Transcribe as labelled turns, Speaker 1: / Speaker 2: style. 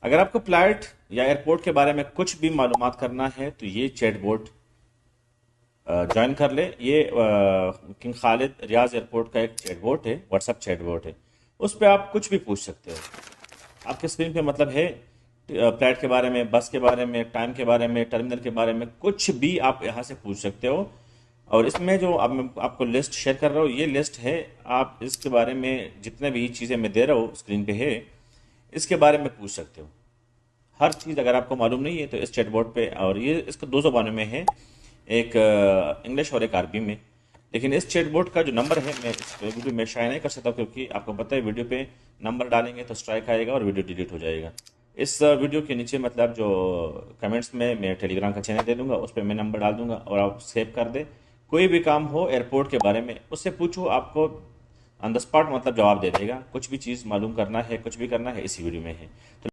Speaker 1: अगर आपको फ्लाइट या एयरपोर्ट के बारे में कुछ भी मालूमात करना है तो ये चैटबॉट ज्वाइन कर ले। ये किंग खालिद रियाज एयरपोर्ट का एक चैटबॉट है, व्हाट्सएप चैटबॉट है। उस पर आप कुछ भी पूछ सकते हो। आपके स्क्रीन पे मतलब है फ्लाइट के बारे में, बस के बारे में, टाइम के बारे में, टर्मिनल के बारे में, कुछ भी आप यहाँ से पूछ सकते हो। और इसमें जो अब मैं आपको लिस्ट शेयर कर रहा हूँ, ये लिस्ट है। आप इसके बारे में जितने भी चीज़ें मैं दे रहा हूँ स्क्रीन पे है, इसके बारे में पूछ सकते हो। हर चीज़ अगर आपको मालूम नहीं है तो इस चैटबॉट पे, और ये इसका दो ज़बानों में है, एक इंग्लिश और एक अरबी में। लेकिन इस चैटबॉट का जो नंबर है मैं इस वीडियो में शायद नहीं कर सकता, क्योंकि आपको पता है वीडियो पे नंबर डालेंगे तो स्ट्राइक आएगा और वीडियो डिलीट हो जाएगा। इस वीडियो के नीचे मतलब जो कमेंट्स में मैं टेलीग्राम का चैनल दे दूंगा, उस पर मैं नंबर डाल दूंगा और आप सेव कर दे। कोई भी काम हो एयरपोर्ट के बारे में उससे पूछो, आपको ऑन द स्पॉट मतलब जवाब दे देगा। कुछ भी चीज़ मालूम करना है, कुछ भी करना है, इसी वीडियो में है। तो